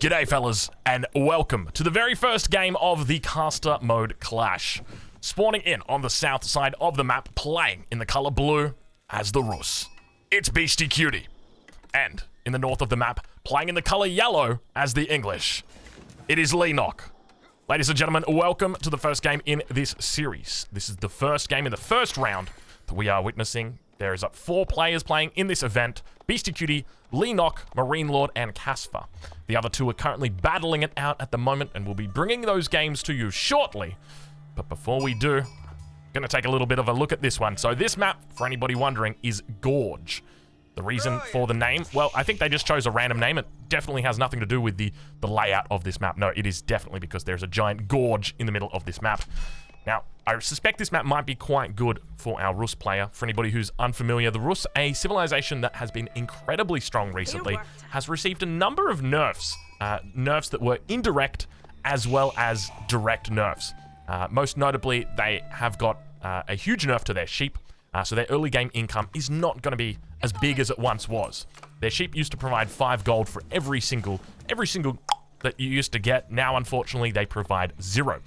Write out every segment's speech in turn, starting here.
G'day fellas, and welcome to the very first game of the caster mode clash. Spawning in on the south side of the map, playing in the color blue as the Rus. It's Beastyqt. And in the north of the map, playing in the color yellow as the English. It is Leenock. Ladies and gentlemen, welcome to the first game in this series. This is the first game in the first round that we are witnessing. There is 4 players playing in this event: Beastyqt, Leenock, Marine Lord, and Casper. The other 2 are currently battling it out at the moment, and we'll be bringing those games to you shortly. But before we do, I'm gonna take a little bit of a look at this one. So this map, for anybody wondering, is Gorge. The reason for the name, well, I think they just chose a random name. It definitely has nothing to do with the layout of this map. No, it is definitely because there's a giant gorge in the middle of this map. Now, I suspect this map might be quite good for our Rus player. For anybody who's unfamiliar, the Rus, a civilization that has been incredibly strong recently, has received a number of nerfs. Nerfs that were indirect as well as direct nerfs. Most notably, they have got a huge nerf to their sheep. So their early game income is not going to be as big as it once was. Their sheep used to provide 5 gold for every single that you used to get. Now, unfortunately, they provide 0.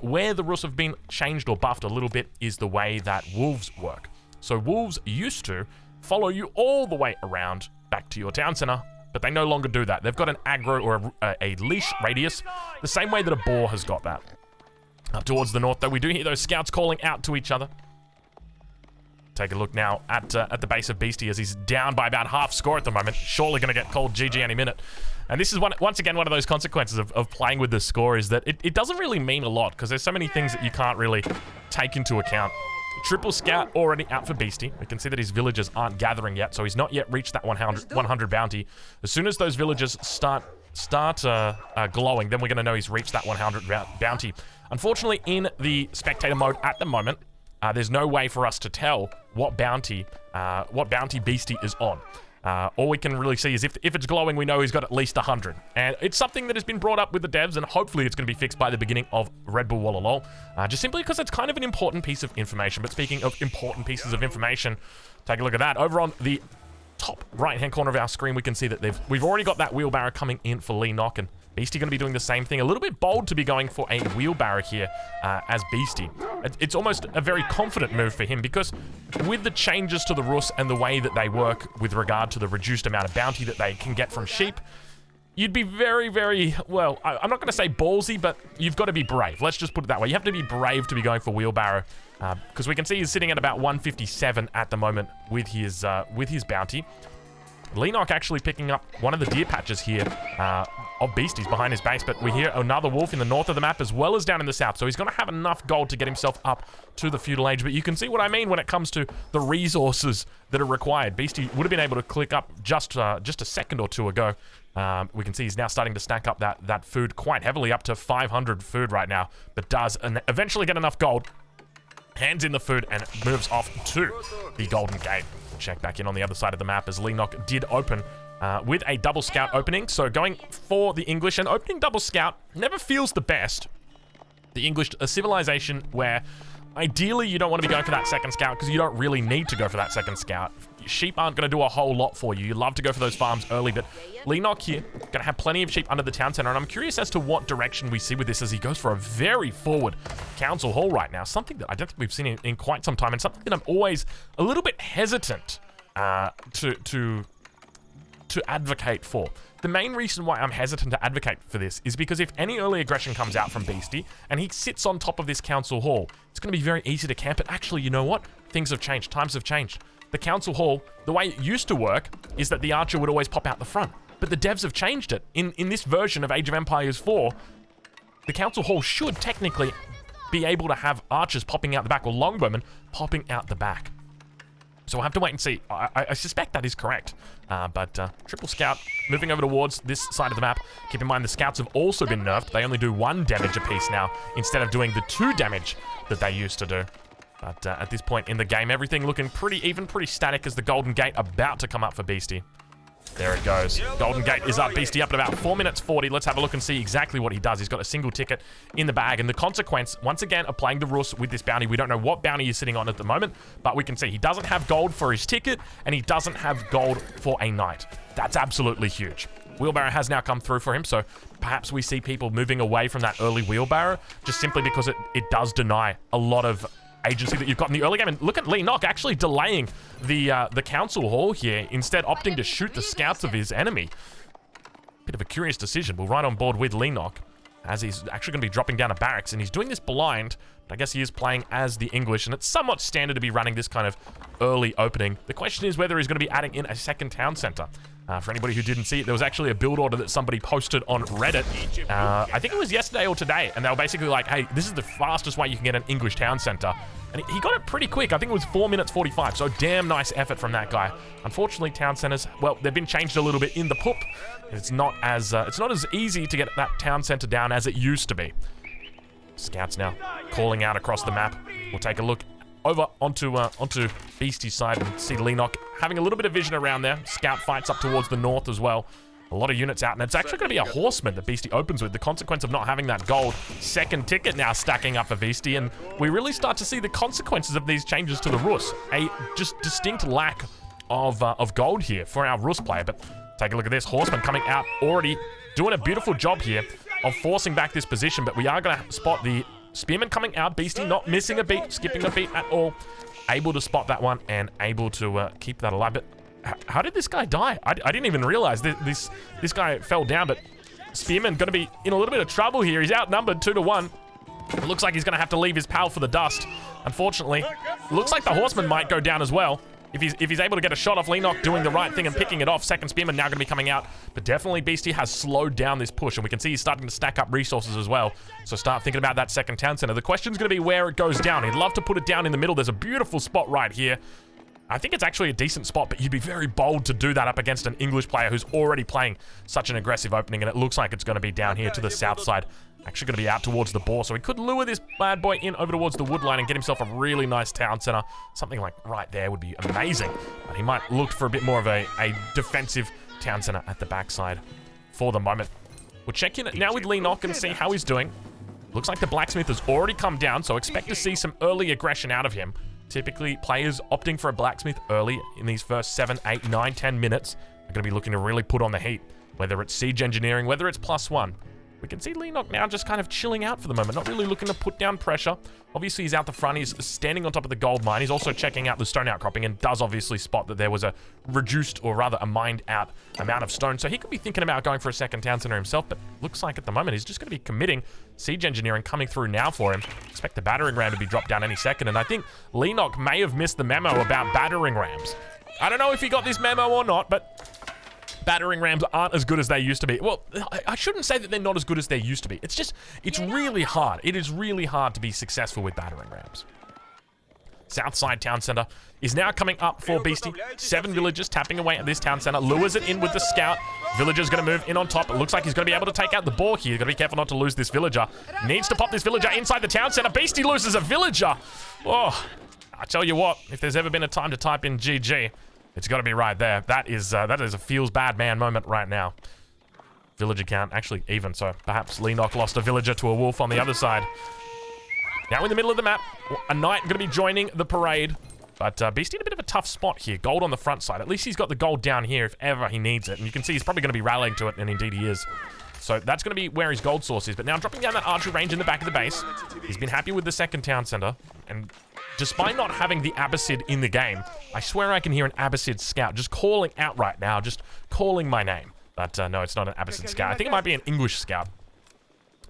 Where the Rus have been changed or buffed a little bit is the way that wolves work. So wolves used to follow you all the way around back to your town center, but they no longer do that. They've got an aggro or a leash radius, the same way that a boar has got that. Up towards the north, though, we do hear those scouts calling out to each other. Take a look now at the base of Beasty as he's down by about half score at the moment. Surely going to get called GG any minute. And this is once again one of those consequences of playing with the score, is that it doesn't really mean a lot because there's so many things that you can't really take into account. Triple scout already out for Beasty. We can see that his villagers aren't gathering yet, so he's not yet reached that 100 bounty. As soon as those villagers start glowing, then we're going to know he's reached that 100 bounty. Unfortunately, in the spectator mode at the moment, there's no way for us to tell what bounty Beasty is on. All we can really see is if it's glowing, we know he's got at least 100. And it's something that has been brought up with the devs, and hopefully it's going to be fixed by the beginning of Red Bull Walla just simply because it's kind of an important piece of information. But speaking of important pieces of information, take a look at that. Over on the top right-hand corner of our screen, we can see that we've already got that wheelbarrow coming in for Leenock, and Beasty going to be doing the same thing. A little bit bold to be going for a wheelbarrow here as Beasty. It's almost a very confident move for him because with the changes to the Rus and the way that they work with regard to the reduced amount of bounty that they can get from sheep, you'd be very, very, well, I'm not going to say ballsy, but you've got to be brave. Let's just put it that way. You have to be brave to be going for wheelbarrow because we can see he's sitting at about 157 at the moment with his bounty. Leenock actually picking up one of the deer patches here of Beasties behind his base, but we hear another wolf in the north of the map as well as down in the south, so he's going to have enough gold to get himself up to the feudal age. But you can see what I mean when it comes to the resources that are required. Beasty would have been able to click up just a second or 2 ago. We can see he's now starting to stack up that food quite heavily, up to 500 food right now, but does eventually get enough gold, hands in the food, and moves off to the Golden Gate. Check back in on the other side of the map as Leenock did open with a double scout opening. So going for the English, and opening double scout never feels the best. The English, a civilization where ideally you don't want to be going for that second scout because you don't really need to go for that second scout. Sheep aren't going to do a whole lot for you. You love to go for those farms early, but Leenock here going to have plenty of sheep under the town center, and I'm curious as to what direction we see with this as he goes for a very forward council hall right now, something that I don't think we've seen in quite some time, and something that I'm always a little bit hesitant to advocate for. The main reason why I'm hesitant to advocate for this is because if any early aggression comes out from Beasty and he sits on top of this council hall, it's going to be very easy to camp it. Actually, you know what? Things have changed. Times have changed. The council hall, the way it used to work is that the archer would always pop out the front, but the devs have changed it. In this version of Age of Empires 4, the council hall should technically be able to have archers popping out the back or longbowmen popping out the back. So we'll have to wait and see. I suspect that is correct. But triple scout moving over towards this side of the map. Keep in mind the scouts have also been nerfed. They only do 1 damage apiece now instead of doing the 2 damage that they used to do. But at this point in the game, everything looking pretty even, pretty static as the Golden Gate about to come up for Beasty. There it goes. Golden Gate is up. Beasty up at about 4 minutes 40. Let's have a look and see exactly what he does. He's got a single ticket in the bag. And the consequence, once again, of playing the Rus with this bounty, we don't know what bounty he's sitting on at the moment, but we can see he doesn't have gold for his ticket, and he doesn't have gold for a knight. That's absolutely huge. Wheelbarrow has now come through for him, so perhaps we see people moving away from that early wheelbarrow, just simply because it does deny a lot of agency that you've got in the early game. And look at Leenock actually delaying the council hall here, instead opting to shoot the scouts of his enemy. Bit of a curious decision. We're right on board with Leenock, as he's actually going to be dropping down a barracks, and he's doing this blind. I guess he is playing as the English, and it's somewhat standard to be running this kind of early opening. The question is whether he's going to be adding in a second town center. For anybody who didn't see it, there was actually a build order that somebody posted on Reddit. I think it was yesterday or today, and they were basically like, hey, this is the fastest way you can get an English town center. And he got it pretty quick. I think it was 4 minutes 45, so damn nice effort from that guy. Unfortunately, town centers, well, they've been changed a little bit in the PUP. It's not as easy to get that town center down as it used to be. Scouts now calling out across the map. We'll take a look over onto Beasty's side and see Leenock having a little bit of vision around there. Scout fights up towards the north as well. A lot of units out, and it's actually going to be a horseman that Beastyqt opens with. The consequence of not having that gold. Second ticket now stacking up for Beastyqt, and we really start to see the consequences of these changes to the Rus. A just distinct lack of gold here for our Rus player. But take a look at this. Horseman coming out, already doing a beautiful job here of forcing back this position, but we are going to spot the Spearman coming out. Beastyqt not missing a beat, skipping a beat at all. Able to spot that one and able to keep that alive. But how did this guy die? I didn't even realize this guy fell down, but Spearman going to be in a little bit of trouble here. He's outnumbered 2-1. It looks like he's going to have to leave his pal for the dust. Unfortunately, looks like the Horseman might go down as well. If he's able to get a shot off Leenock doing the right thing and picking it off. Second Spearman now going to be coming out. But definitely Beastyqt has slowed down this push, and we can see he's starting to stack up resources as well. So start thinking about that second town center. The question's going to be where it goes down. He'd love to put it down in the middle. There's a beautiful spot right here. I think it's actually a decent spot, but you'd be very bold to do that up against an English player who's already playing such an aggressive opening, and it looks like it's going to be down here to the south side. Actually going to be out towards the boar, so he could lure this bad boy in over towards the wood line and get himself a really nice town center. Something like right there would be amazing, but he might look for a bit more of a defensive town center at the backside for the moment. We'll check in now with Leenock and see how he's doing. Looks like the blacksmith has already come down, so expect to see some early aggression out of him. Typically, players opting for a blacksmith early in these first 7, 8, 9, 10 minutes are going to be looking to really put on the heat, whether it's siege engineering, whether it's +1. We can see Leenock now just kind of chilling out for the moment, not really looking to put down pressure. Obviously, he's out the front. He's standing on top of the gold mine. He's also checking out the stone outcropping and does obviously spot that there was a reduced, or rather a mined out amount of stone. So he could be thinking about going for a second town center himself, but looks like at the moment he's just going to be committing. Siege engineering coming through now for him. Expect the battering ram to be dropped down any second, and I think Leenock may have missed the memo about battering rams. I don't know if he got this memo or not, but battering rams aren't as good as they used to be. Well, I shouldn't say that they're not as good as they used to be. It's really hard. It is really hard to be successful with battering rams. Southside town center is now coming up for Beastyqt. 7 villagers tapping away at this town center. Lures it in with the scout. Villager's going to move in on top. It looks like he's going to be able to take out the boar here. Got to be careful not to lose this villager. Needs to pop this villager inside the town center. Beastyqt loses a villager. Oh, I tell you what, if there's ever been a time to type in GG, it's got to be right there. That is a feels bad man moment right now. Villager count actually even, so perhaps Leenock lost a villager to a wolf on the other side. Now in the middle of the map, a knight going to be joining the parade. But Beastyqt in a bit of a tough spot here. Gold on the front side. At least he's got the gold down here if ever he needs it. And you can see he's probably going to be rallying to it, and indeed he is. So that's going to be where his gold source is. But now dropping down that archery range in the back of the base. He's been happy with the second town center. And despite not having the Abbasid in the game, I swear I can hear an Abbasid scout just calling out right now. Just calling my name. But no, it's not an Abbasid scout. I think it might be an English scout.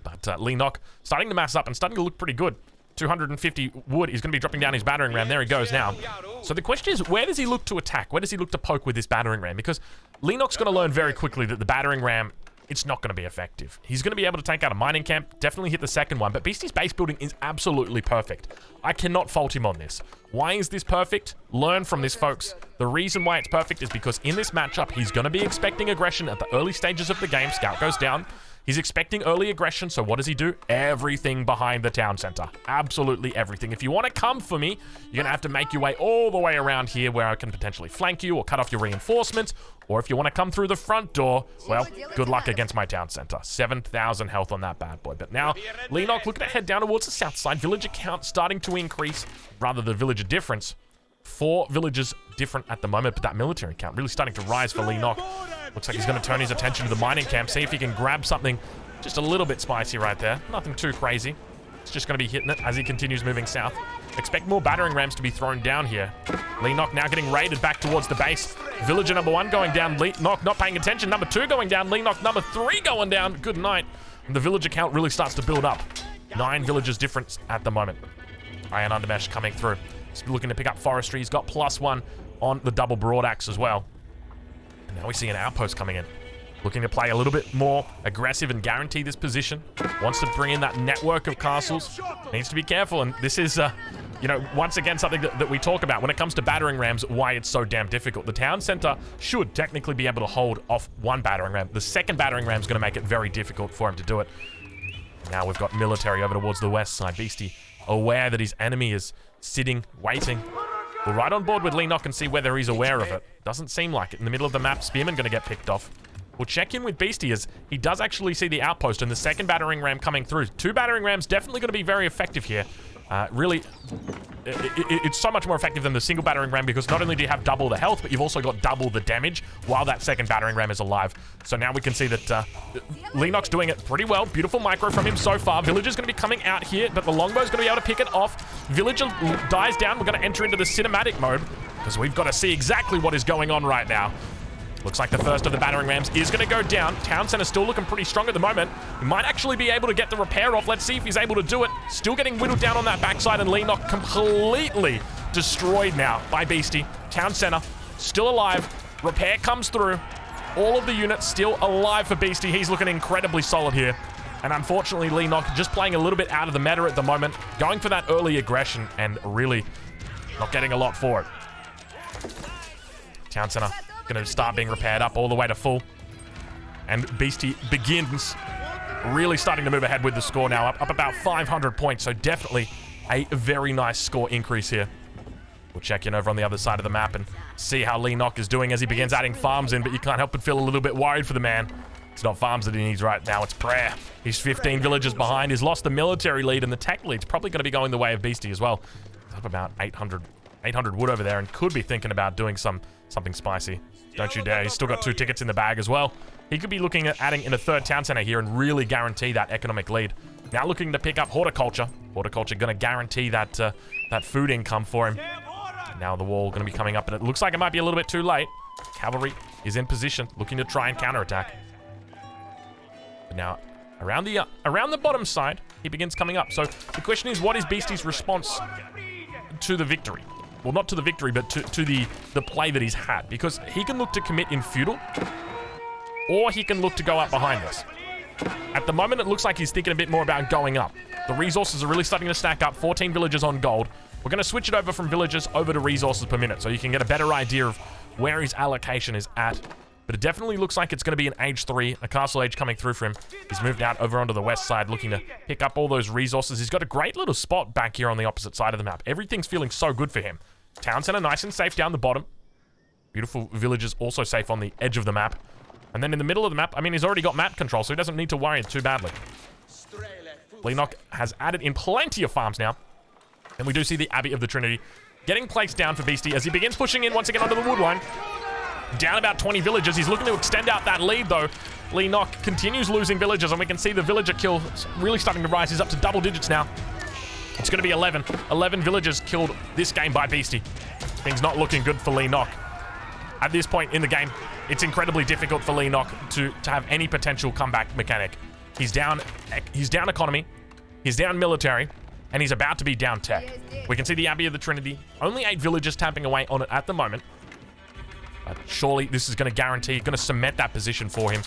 But Leenock starting to mass up and starting to look pretty good. 250 wood. He's going to be dropping down his battering ram. There he goes now. So the question is, where does he look to attack? Where does he look to poke with this battering ram? Because Leenock's going to learn very quickly that the battering ram, it's not going to be effective. He's going to be able to take out a mining camp, definitely hit the second one, but Beasty's base building is absolutely perfect. I cannot fault him on this. Why is this perfect? Learn from this, folks. The reason why it's perfect is because in this matchup, he's going to be expecting aggression at the early stages of the game. Scout goes down. He's expecting early aggression, so what does he do? Everything behind the town center. Absolutely everything. If you want to come for me, you're going to have to make your way all the way around here where I can potentially flank you or cut off your reinforcements. Or if you want to come through the front door, well, good luck against my town center. 7,000 health on that bad boy. But now, Leenock looking to head down towards the south side. Villager count starting to increase, rather the villager difference. 4 villagers different at the moment, but that military count really starting to rise for Leenock. Looks like he's going to turn his attention to the mining camp, see if he can grab something just a little bit spicy right there. Nothing too crazy. It's just going to be hitting it as he continues moving south. Expect more battering rams to be thrown down here. Leenock now getting raided back towards the base. Villager number 1 going down. Leenock not paying attention. Number 2 going down. Leenock number 3 going down. Good night. And the villager count really starts to build up. 9 villagers difference at the moment. Iron Undermesh coming through. He's looking to pick up forestry. He's got +1 on the double broad axe as well. And now we see an outpost coming in. Looking to play a little bit more aggressive and guarantee this position. Wants to bring in that network of castles. Needs to be careful. And this is, you know, once again, something that we talk about when it comes to battering rams, why it's so damn difficult. The town center should technically be able to hold off 1 battering ram. The second battering ram is going to make it very difficult for him to do it. Now we've got military over towards the west side. Beasty aware that his enemy is sitting, waiting. We're right on board with Leenock and see whether he's aware of it. Doesn't seem like it. In the middle of the map, Spearman going to get picked off. We'll check in with Beasty as he does actually see the outpost and the second battering ram coming through. 2 battering rams definitely going to be very effective here. Really, it's so much more effective than the single battering ram because not only do you have double the health, but you've also got double the damage while that second battering ram is alive. So now we can see that Leenock's doing it pretty well. Beautiful micro from him so far. Villager's going to be coming out here, but the longbow's going to be able to pick it off. Villager dies down. We're going to enter into the cinematic mode because we've got to see exactly what is going on right now. Looks like the first of the battering rams is going to go down. Town Center's still looking pretty strong at the moment. He might actually be able to get the repair off. Let's see if he's able to do it. Still getting whittled down on that backside, and Leenock completely destroyed now by Beasty. Town Center still alive. Repair comes through. All of the units still alive for Beasty. He's looking incredibly solid here. And unfortunately, Leenock just playing a little bit out of the meta at the moment, going for that early aggression and really not getting a lot for it. Town Center going to start being repaired up all the way to full. And Beasty begins really starting to move ahead with the score now, up about 500 points. So definitely a very nice score increase here. We'll check in over on the other side of the map and see how Leenock is doing as he begins adding farms in, but you can't help but feel a little bit worried for the man. It's not farms that he needs right now, it's prayer. He's 15 villagers behind. He's lost the military lead, and the tech lead's probably going to be going the way of Beasty as well. He's up about 800 wood over there and could be thinking about doing something spicy. Don't you dare. He's still got 2 tickets in the bag as well. He could be looking at adding in a 3rd town center here and really guarantee that economic lead. Now looking to pick up horticulture. Horticulture going to guarantee that that food income for him. Now the wall going to be coming up, and it looks like it might be a little bit too late. Cavalry is in position, looking to try and counterattack. But now around the bottom side, he begins coming up. So the question is, what is Beasty's response to the victory? Well, not to the victory, but to the play that he's had. Because he can look to commit in feudal, or he can look to go up behind us. At the moment, it looks like he's thinking a bit more about going up. The resources are really starting to stack up. 14 villagers on gold. We're going to switch it over from villagers over to resources per minute, so you can get a better idea of where his allocation is at. But it definitely looks like it's going to be an age 3, a castle age coming through for him. He's moved out over onto the west side, looking to pick up all those resources. He's got a great little spot back here on the opposite side of the map. Everything's feeling so good for him. Town center nice and safe down the bottom. Beautiful villages also safe on the edge of the map. And then in the middle of the map, I mean, he's already got map control, so he doesn't need to worry too badly. Leenock has added in plenty of farms now. And we do see the Abbey of the Trinity getting placed down for Beasty as he begins pushing in once again onto the wood line. Down about 20 villagers. He's looking to extend out that lead, though. Leenock continues losing villagers, and we can see the villager kill really starting to rise. He's up to double digits now. It's going to be 11. 11 villagers killed this game by Beasty. Things not looking good for Leenock. At this point in the game, it's incredibly difficult for Leenock to have any potential comeback mechanic. He's down economy, he's down military, and he's about to be down tech. We can see the Abbey of the Trinity. Only 8 villagers tapping away on it at the moment. But surely this is going to guarantee, going to cement that position for him.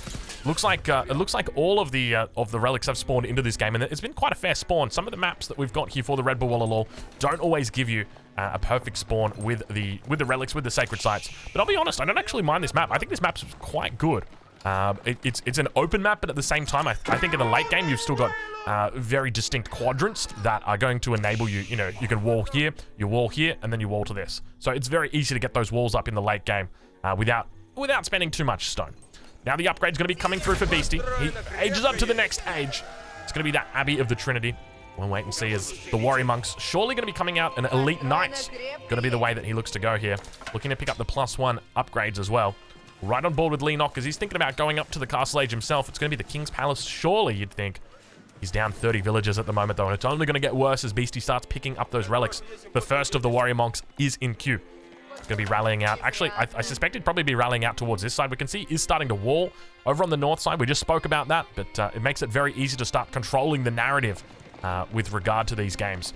Looks like it looks like all of the relics have spawned into this game, and it's been quite a fair spawn. Some of the maps that we've got here for the Red Bull Wall of Law don't always give you a perfect spawn with the relics, with the sacred sites. But I'll be honest, I don't actually mind this map. I think this map's quite good. It's an open map, but at the same time, I think in the late game you've still got very distinct quadrants that are going to enable you. You know, you can wall here, you wall here, and then you wall to this. So it's very easy to get those walls up in the late game without spending too much stone. Now the upgrade's going to be coming through for Beasty. He ages up to the next age. It's going to be that Abbey of the Trinity. We'll wait and see as the Warrior Monks surely going to be coming out, and Elite Knights going to be the way that he looks to go here. Looking to pick up the +1 upgrades as well. right on board with Leenock because he's thinking about going up to the castle age himself. It's going to be the King's Palace, surely, you'd think. He's down 30 villagers at the moment, though, and it's only going to get worse as Beasty starts picking up those relics. The first of the warrior monks is in queue. It's going to be rallying out. Actually, I suspect he'd probably be rallying out towards this side. We can see he is starting to wall over on the north side. We just spoke about that, but it makes it very easy to start controlling the narrative with regard to these games.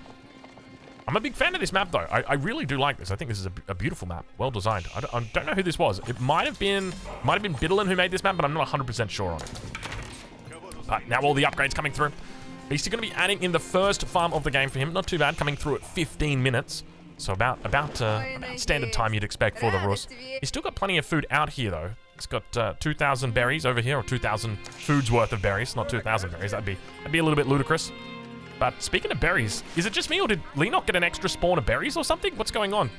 I'm a big fan of this map, though. I really do like this. I think this is a beautiful map. Well designed. I don't know who this was. It might have been Biddlin who made this map, but I'm not 100% sure on it. But now all the upgrades coming through. Beastyqt going to be adding in the first farm of the game for him. Not too bad, coming through at 15 minutes. So about standard time you'd expect for the Rus. He's still got plenty of food out here, though. He's got 2,000 berries over here, or 2,000 foods worth of berries, not 2,000 berries. That'd be a little bit ludicrous. But speaking of berries, is it just me, or did Leenock get an extra spawn of berries or something? What's going on?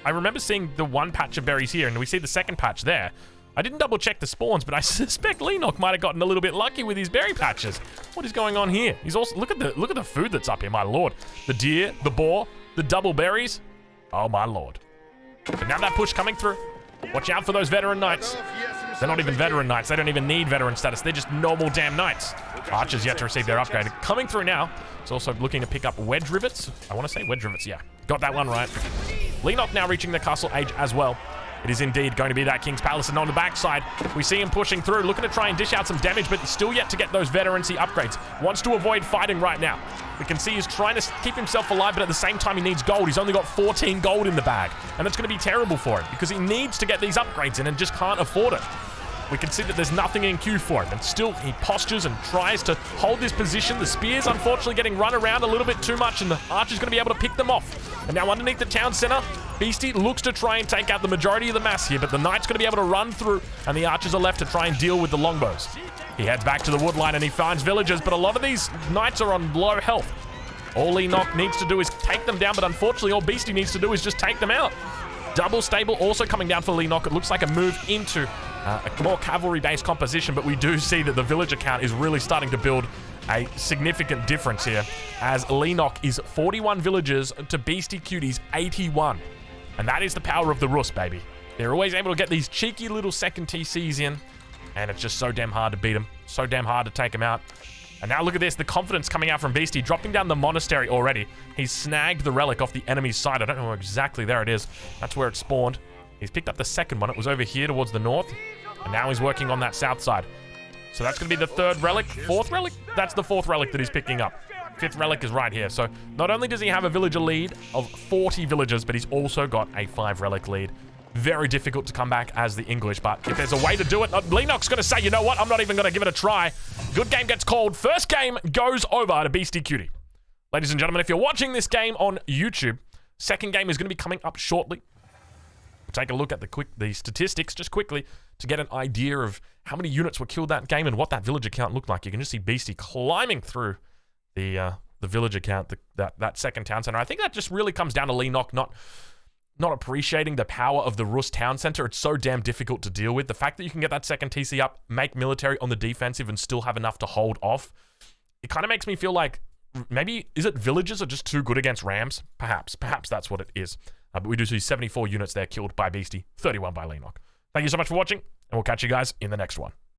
I remember seeing the one patch of berries here, and we see the second patch there. I didn't double check the spawns, but I suspect Leenock might have gotten a little bit lucky with his berry patches. What is going on here? He's also look at the food that's up here, my lord. The deer, the boar, the double berries. Oh my lord. But now that push coming through. Watch out for those veteran knights. They're not even veteran knights. They don't even need veteran status. They're just normal damn knights. Archers yet to receive their upgrade. Coming through now. It's also looking to pick up wedge rivets. I want to say wedge rivets. Yeah, got that one right. Leenock now reaching the castle age as well. It is indeed going to be that King's Palace, and on the backside, we see him pushing through, looking to try and dish out some damage, but he's still yet to get those veterancy upgrades. Wants to avoid fighting right now. We can see he's trying to keep himself alive, but at the same time, he needs gold. He's only got 14 gold in the bag, and that's going to be terrible for him because he needs to get these upgrades in and just can't afford it. We can see that there's nothing in queue for him, and still he postures and tries to hold this position. The spears, unfortunately, getting run around a little bit too much, and the archer's going to be able to pick them off. And now underneath the town center, Beastyqt looks to try and take out the majority of the mass here, but the knight's going to be able to run through, and the archers are left to try and deal with the longbows. He heads back to the woodline, and he finds villagers, but a lot of these knights are on low health. All Leenock needs to do is take them down, but unfortunately, all Beastyqt needs to do is just take them out. Double stable also coming down for Leenock. It looks like a move into a more cavalry-based composition, but we do see that the villager count is really starting to build a significant difference here, as Leenock is 41 villagers to Beastyqt's 81. And that is the power of the Rus, baby. They're always able to get these cheeky little second TCs in, and it's just so damn hard to beat them, so damn hard to take them out. And now look at this, the confidence coming out from Beastyqt, dropping down the monastery already. He's snagged the relic off the enemy's side. I don't know exactly, there it is. That's where it spawned. He's picked up the second one. It was over here towards the north, and now he's working on that south side. So that's going to be the third relic. Fourth relic? That's the fourth relic that he's picking up. Fifth relic is right here. So not only does he have a villager lead of 40 villagers, but he's also got a 5 relic lead. Very difficult to come back as the English, but if there's a way to do it, Leenock's going to say, you know what, I'm not even going to give it a try. Good game gets called. First game goes over to Beastyqt. Ladies and gentlemen, if you're watching this game on YouTube, second game is going to be coming up shortly. We'll take a look at the statistics just quickly to get an idea of how many units were killed that game and what that villager count looked like. You can just see Beastyqt climbing through the villager count, that second town center. I think that just really comes down to Leenock not appreciating the power of the Rus town center. It's so damn difficult to deal with. The fact that you can get that second TC up, make military on the defensive, and still have enough to hold off, it kind of makes me feel like maybe, is it villagers are just too good against rams? Perhaps that's what it is. But we do see 74 units there killed by Beastyqt, 31 by Leenock. Thank you so much for watching, and we'll catch you guys in the next one.